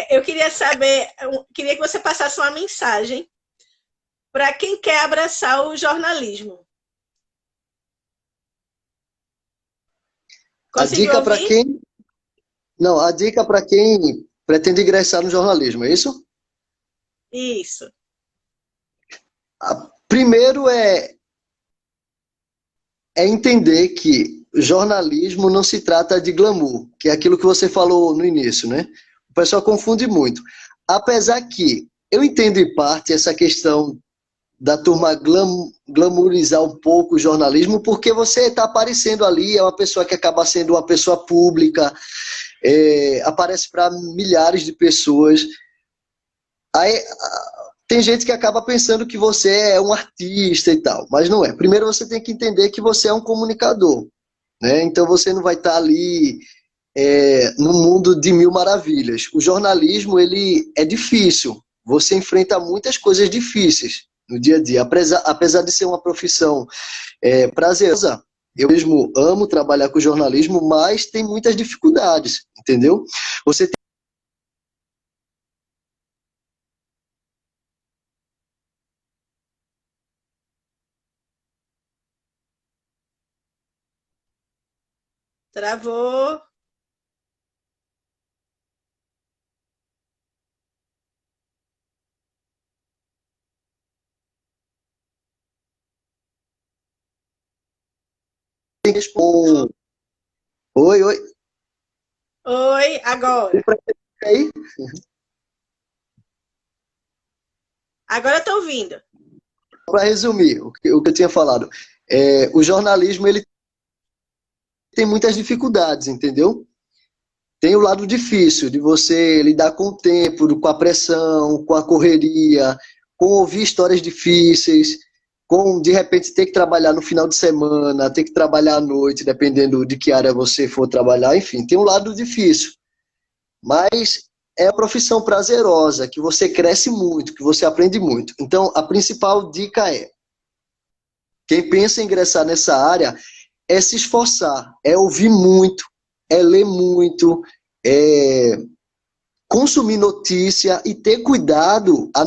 Eu queria saber, queria que você passasse uma mensagem para quem quer abraçar o jornalismo. A Conseguiu dica para ouvir? quem... Não, a dica para quem pretende ingressar no jornalismo, é isso? Isso. Primeiro é entender que jornalismo não se trata de glamour, que é aquilo que você falou no início, né? O pessoal confunde muito. Apesar que eu entendo em parte essa questão da turma glamourizar um pouco o jornalismo, porque você está aparecendo ali, é uma pessoa que acaba sendo uma pessoa pública, aparece para milhares de pessoas. Aí, tem gente que acaba pensando que você é um artista e tal, mas não é. Primeiro você tem que entender que você é um comunicador, né? Então você não vai estar ali no mundo de mil maravilhas. O jornalismo, ele é difícil. Você enfrenta muitas coisas difíceis no dia a dia. Apesar de ser uma profissão prazerosa, eu mesmo amo trabalhar com jornalismo, mas tem muitas dificuldades, entendeu? Você Travou. tem que responder. Oi, oi. Oi, agora. Aí, Agora estou ouvindo. para resumir o que eu tinha falado, o jornalismo ele tem muitas dificuldades, entendeu? Tem o lado difícil de você lidar com o tempo, com a pressão, com a correria, com ouvir histórias difíceis, com de repente ter que trabalhar no final de semana, ter que trabalhar à noite, dependendo de que área você for trabalhar, enfim, tem um lado difícil. Mas é a profissão prazerosa, que você cresce muito, que você aprende muito. Então, a principal dica é: quem pensa em ingressar nessa área é se esforçar, é ouvir muito, é ler muito, é consumir notícia e ter cuidado a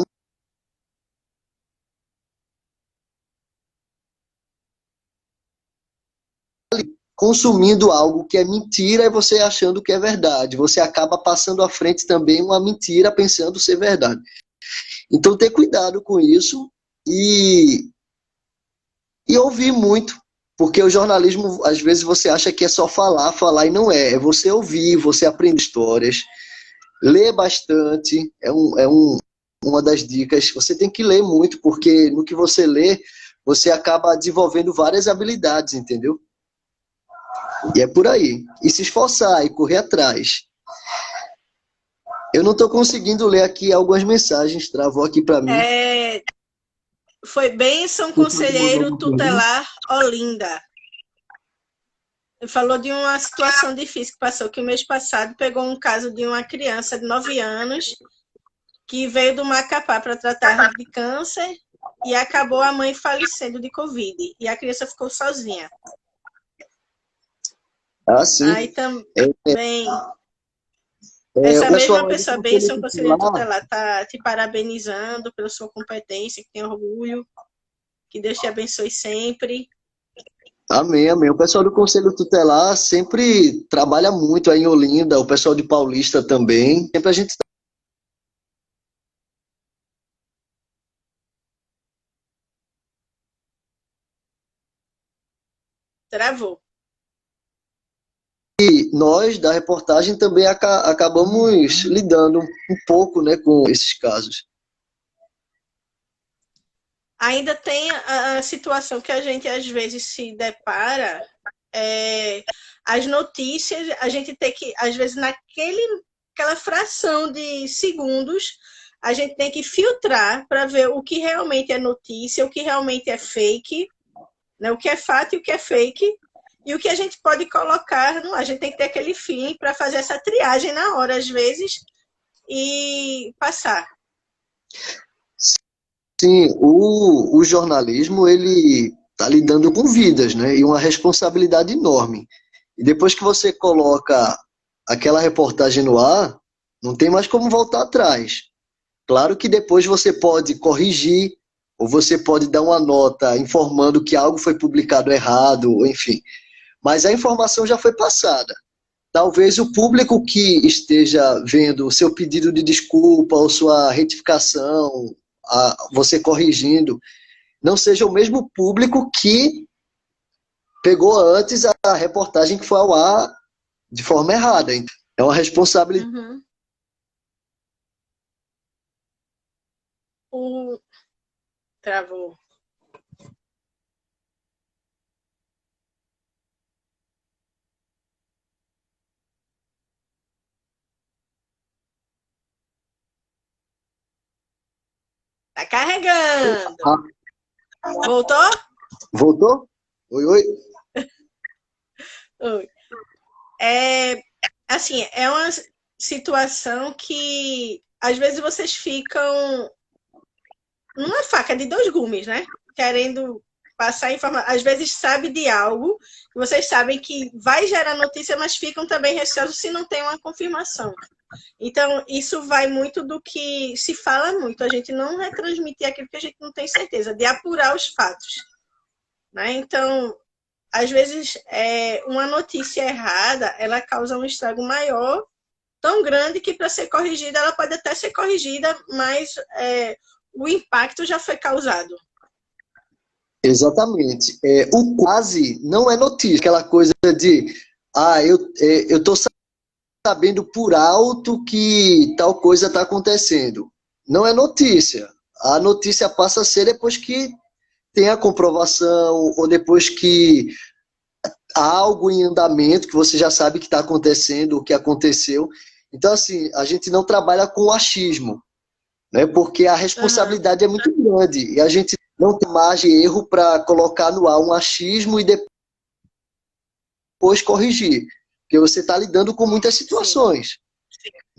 consumindo algo que é mentira e você achando que é verdade. Você acaba passando à frente também uma mentira pensando ser verdade. Então ter cuidado com isso e ouvir muito. Porque o jornalismo, às vezes, você acha que é só falar, falar, e não é. É você ouvir, você aprender histórias, ler bastante, uma das dicas. Você tem que ler muito, porque no que você lê, você acaba desenvolvendo várias habilidades, entendeu? E é por aí. E se esforçar e correr atrás. Eu não estou conseguindo ler aqui algumas mensagens, travou aqui para mim. Foi Bênção Você mandou Conselheiro uma pergunta? Tutelar Olinda. Ele falou de uma situação difícil que passou, que o mês passado pegou um caso de uma criança de 9 anos que veio do Macapá para tratar de câncer e acabou a mãe falecendo de Covid. E a criança ficou sozinha. Ah, Aí sim. também, O essa mesma pessoal aí do pessoa, Conselho Bênção Conselheiro Tutelar, Tutelar, está te parabenizando pela sua competência, que tem orgulho, que Deus te abençoe sempre. amém, amém. O pessoal do Conselho Tutelar sempre trabalha muito aí em Olinda, o pessoal de Paulista também. Sempre a gente Travou. nós da reportagem também acabamos lidando um pouco, né, com esses casos. Ainda tem a situação que a gente às vezes se depara, as notícias, a gente tem que, às vezes, aquela fração de segundos, a gente tem que filtrar para ver o que realmente é notícia, o que realmente é fake, né? O que é fato e o que é fake, e o que a gente pode colocar, a gente tem que ter aquele feeling para fazer essa triagem na hora, às vezes, e passar. Sim, o jornalismo, ele está lidando com vidas, né, e uma responsabilidade enorme. E depois que você coloca aquela reportagem no ar, não tem mais como voltar atrás. Claro que depois você pode corrigir, ou você pode dar uma nota informando que algo foi publicado errado, ou enfim. Mas a informação já foi passada. Talvez o público que esteja vendo o seu pedido de desculpa ou sua retificação, você corrigindo, não seja o mesmo público que pegou antes a reportagem que foi ao ar de forma errada. É uma responsabilidade. Uhum. O... Travou. Tá carregando. Voltou? Voltou? Oi, oi. Oi. É, assim, é uma situação que às vezes vocês ficam numa faca de dois gumes, né? Querendo passar informação. Às vezes sabe de algo, vocês sabem que vai gerar notícia, mas ficam também receosos se não tem uma confirmação. Então, isso vai muito do que se fala muito. A gente não retransmitir aquilo que a gente não tem certeza, de apurar os fatos. Né? Então, às vezes, uma notícia errada, ela causa um estrago maior, tão grande que para ser corrigida, ela pode até ser corrigida, mas o impacto já foi causado. Exatamente. O quase não é notícia, aquela coisa de eu estou sabendo por alto que tal coisa está acontecendo. Não é notícia. A notícia passa a ser depois que tem a comprovação ou depois que há algo em andamento que você já sabe que está acontecendo, o que aconteceu. Então, assim, a gente não trabalha com achismo, né? Porque a Uhum. responsabilidade é muito grande e a gente não tem margem de erro para colocar no ar um achismo e depois corrigir, porque você está lidando com muitas Sim. situações.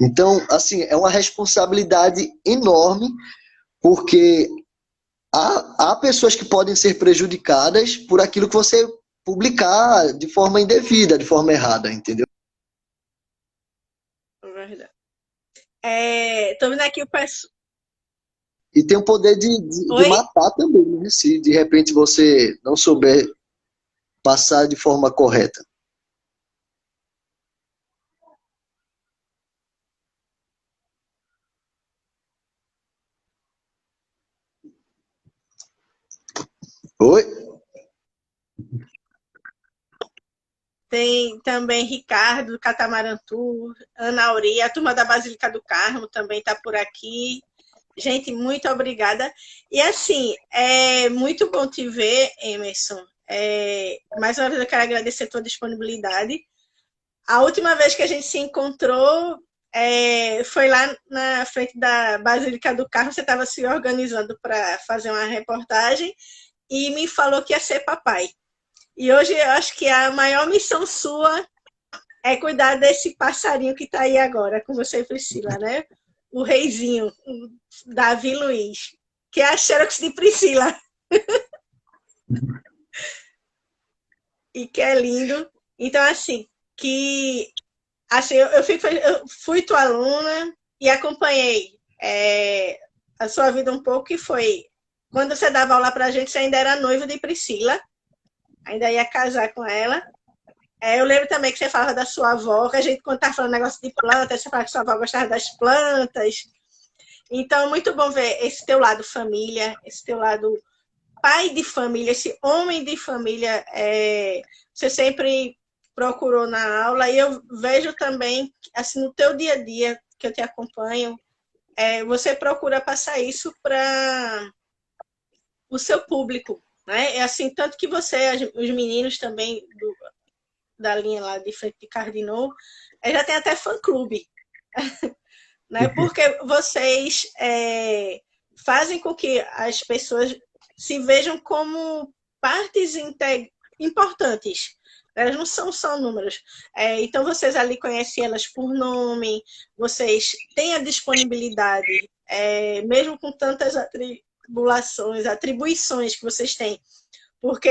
Então, assim, é uma responsabilidade enorme, porque há pessoas que podem ser prejudicadas por aquilo que você publicar de forma indevida, de forma errada, entendeu? É verdade. Tô vendo aqui o pessoal. E tem o poder de Oi? matar também, né? Se de repente você não souber passar de forma correta. Oi? Tem também Ricardo, do Catamarantu, Ana Auria, a turma da Basílica do Carmo também está por aqui. Gente, muito obrigada. E assim, é muito bom te ver, Emerson. Mais uma vez eu quero agradecer a tua disponibilidade. A última vez que a gente se encontrou, foi lá na frente da Basílica do Carmo, você estava se organizando para fazer uma reportagem e me falou que ia ser papai. E hoje eu acho que a maior missão sua é cuidar desse passarinho que está aí agora, com você e Priscila, né? O reizinho, o Davi Luiz, que é a Xerox de Priscila. E que é lindo. Então, assim, que assim, eu fui tua aluna e acompanhei a sua vida um pouco, que foi quando você dava aula pra gente, você ainda era noivo de Priscila, ainda ia casar com ela. Eu lembro também que você falava da sua avó, que a gente, quando estava falando negócio de plantas, você falava que sua avó gostava das plantas. Então, muito bom ver esse teu lado família, esse teu lado pai de família, esse homem de família. Você sempre procurou na aula, e eu vejo também, assim, no teu dia a dia, que eu te acompanho, você procura passar isso para o seu público, né? É assim, tanto que você, os meninos também da linha lá de frente de Cardinô, já tem até fã-clube, né? Porque vocês fazem com que as pessoas se vejam como partes importantes. Elas não são só números. Então, vocês ali conhecem elas por nome, vocês têm a disponibilidade, mesmo com tantas atribuições que vocês têm, porque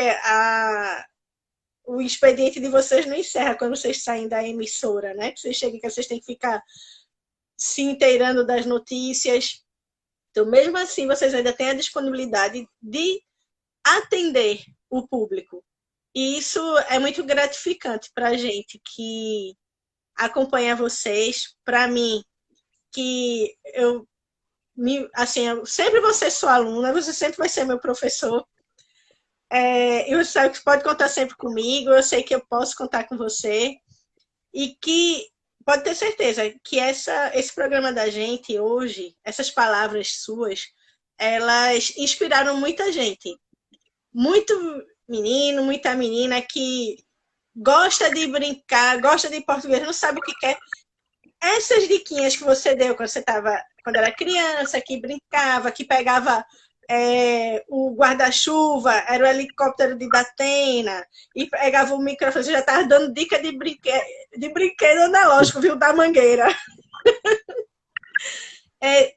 o expediente de vocês não encerra quando vocês saem da emissora, né? Que vocês chegam, que vocês têm que ficar se inteirando das notícias. Então, mesmo assim, vocês ainda têm a disponibilidade de atender o público. E isso é muito gratificante para a gente que acompanha vocês. Para mim, que eu sempre vou ser sua aluna, você sempre vai ser meu professor. Eu sei que pode contar sempre comigo, eu sei que eu posso contar com você. E que pode ter certeza que esse programa da gente hoje, essas palavras suas, elas inspiraram muita gente. Muito menino, muita menina que gosta de brincar, gosta de português, não sabe o que quer. Essas diquinhas que você deu quando era criança, que brincava, que pegava o guarda-chuva, era o helicóptero de Datena, e pegava o microfone, você já estava dando dica de brinquedo analógico, viu, da Mangueira.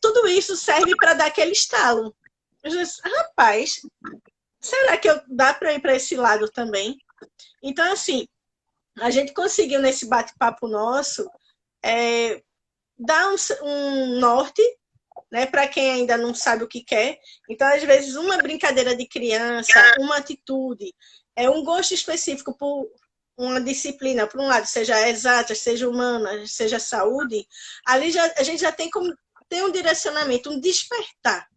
Tudo isso serve para dar aquele estalo. Eu disse, rapaz, será que dá para ir para esse lado também? Então, assim, a gente conseguiu nesse bate-papo nosso dar um norte, né, para quem ainda não sabe o que quer. Então, às vezes, uma brincadeira de criança, uma atitude, um gosto específico por uma disciplina, por um lado, seja exata, seja humana, seja saúde, ali a gente já tem um direcionamento, um despertar.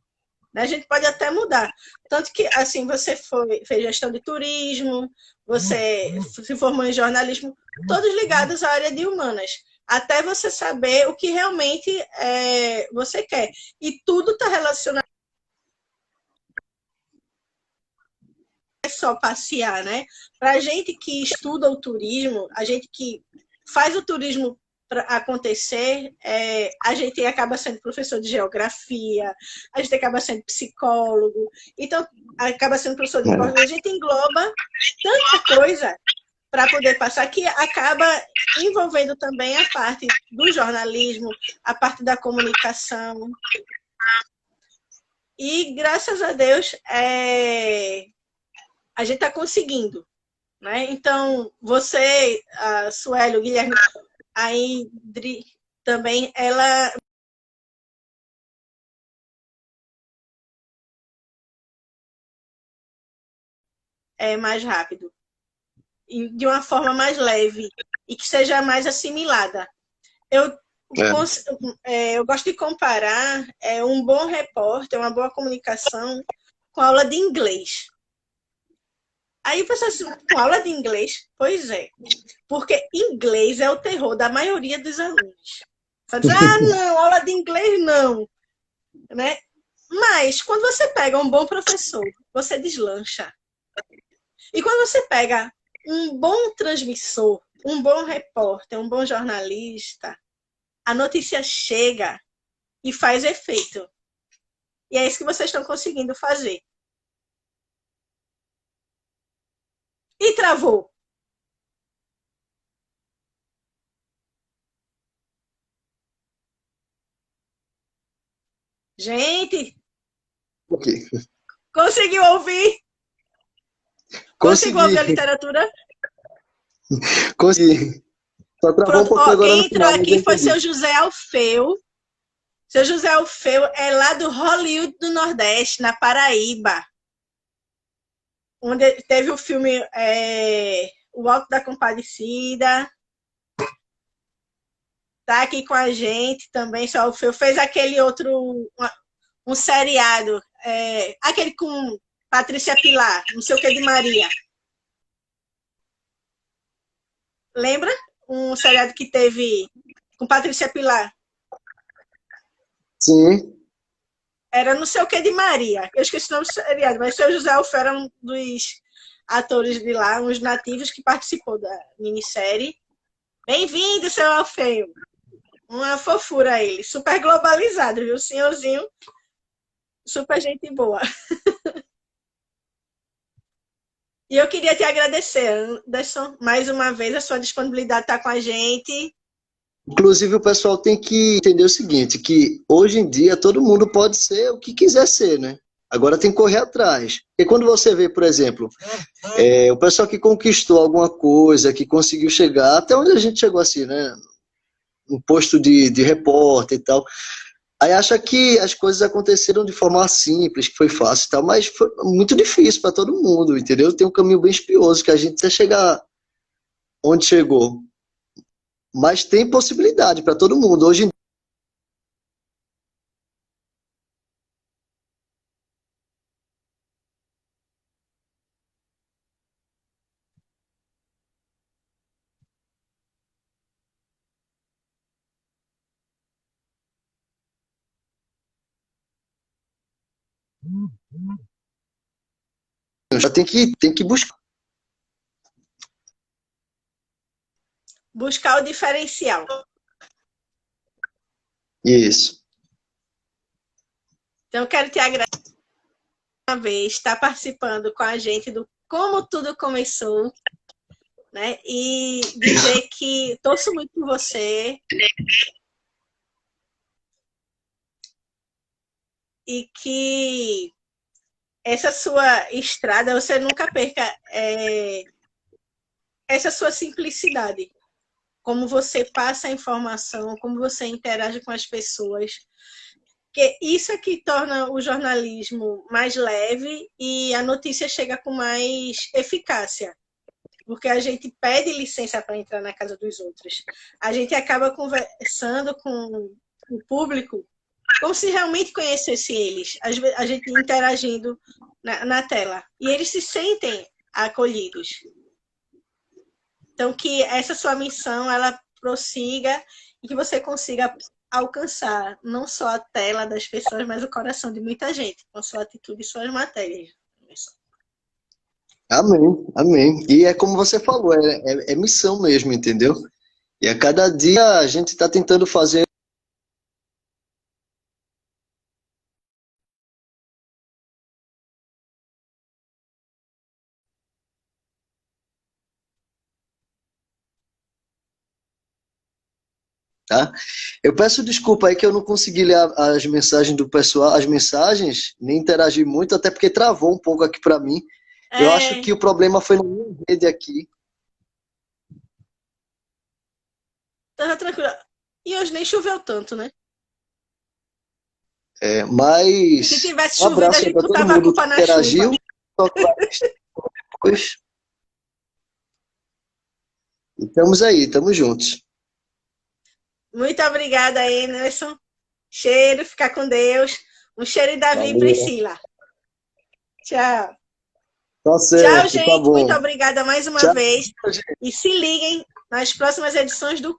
Né? A gente pode até mudar. Tanto que, assim, você fez gestão de turismo, você se formou em jornalismo, todos ligados à área de humanas, até você saber o que realmente você quer. E tudo está relacionado. Não é só passear, né? Para a gente que estuda o turismo, a gente que faz o turismo acontecer, a gente acaba sendo professor de geografia, a gente acaba sendo psicólogo, então acaba sendo professor de português, a gente engloba tanta coisa para poder passar, que acaba envolvendo também a parte do jornalismo, a parte da comunicação. E, graças a Deus, a gente está conseguindo. Né? Então, você, a Sueli, o Guilherme, a Indri também, ela é mais rápido. De uma forma mais leve e que seja mais assimilada. Eu gosto de comparar um bom repórter, uma boa comunicação com aula de inglês. Aí você assim, com aula de inglês? Pois é. Porque inglês é o terror da maioria dos alunos. Você diz, não, aula de inglês não. Né? Mas, quando você pega um bom professor, você deslancha. E quando você pega um bom transmissor, um bom repórter, um bom jornalista, a notícia chega e faz efeito. E é isso que vocês estão conseguindo fazer. E travou. Gente, Ok. conseguiu ouvir? Conseguiu ouvir a Consegui, literatura? consegui. Só travou um Pronto. pouquinho Ó, agora no quem entrou final, mas eu aqui foi entendi. seu José Alfeu. Seu José Alfeu é lá do Hollywood do Nordeste, na Paraíba, onde teve o filme O Alto da Compadecida. Tá aqui com a gente também, seu Alfeu. Fez aquele outro, um seriado, aquele com Patrícia Pilar, não sei o que de Maria. Lembra? Um seriado que teve com Patrícia Pilar. Sim. Era não sei o que de Maria. Eu esqueci o nome do seriado, mas o seu José Alfeu era um dos atores de lá, uns nativos que participou da minissérie. Bem-vindo, seu Alfeu. Uma fofura ele. Super globalizado, viu? Senhorzinho. Super gente boa. E eu queria te agradecer, Anderson, mais uma vez, a sua disponibilidade estar com a gente. Inclusive, o pessoal tem que entender o seguinte, que hoje em dia todo mundo pode ser o que quiser ser, né? Agora tem que correr atrás. E quando você vê, por exemplo, o pessoal que conquistou alguma coisa, que conseguiu chegar, até onde a gente chegou assim, né? Um posto de repórter e tal. Aí acha que as coisas aconteceram de forma simples, que foi fácil e tal, mas foi muito difícil para todo mundo, entendeu? Tem um caminho bem espinhoso que a gente até chegar onde chegou. Mas tem possibilidade para todo mundo. Hoje em dia já tem que buscar Buscar o diferencial. isso. Então, eu quero te agradecer uma vez, estar participando com a gente do Como Tudo Começou, né? E dizer que torço muito por você e que essa sua estrada, você nunca perca essa sua simplicidade. Como você passa a informação, como você interage com as pessoas. Porque isso é que torna o jornalismo mais leve e a notícia chega com mais eficácia. Porque a gente pede licença para entrar na casa dos outros. A gente acaba conversando com o público como se realmente conhecesse eles. A gente interagindo na tela. E eles se sentem acolhidos. Então, que essa sua missão, ela prossiga e que você consiga alcançar não só a tela das pessoas, mas o coração de muita gente, com sua atitude e suas matérias. Amém, amém. E é como você falou, é missão mesmo, entendeu? E a cada dia a gente está tentando fazer. Tá? Eu peço desculpa aí que eu não consegui ler as mensagens do pessoal, as mensagens, nem interagir muito, até porque travou um pouco aqui para mim. Eu acho que o problema foi na minha rede aqui. Tava tranquilo. E hoje nem choveu tanto, né? Se Mas tivesse um chovido, a abraço aí gente para todo botava a mundo que culpa na chuva. interagiu. Depois. E estamos aí, estamos juntos. Muito obrigada, Emerson. Cheiro, fica com Deus. Um cheiro em Davi e Valeu. Priscila. Tchau. Tá Tchau, certo, tá gente. Muito bom. obrigada mais uma Tchau, vez. gente. E se liguem nas próximas edições do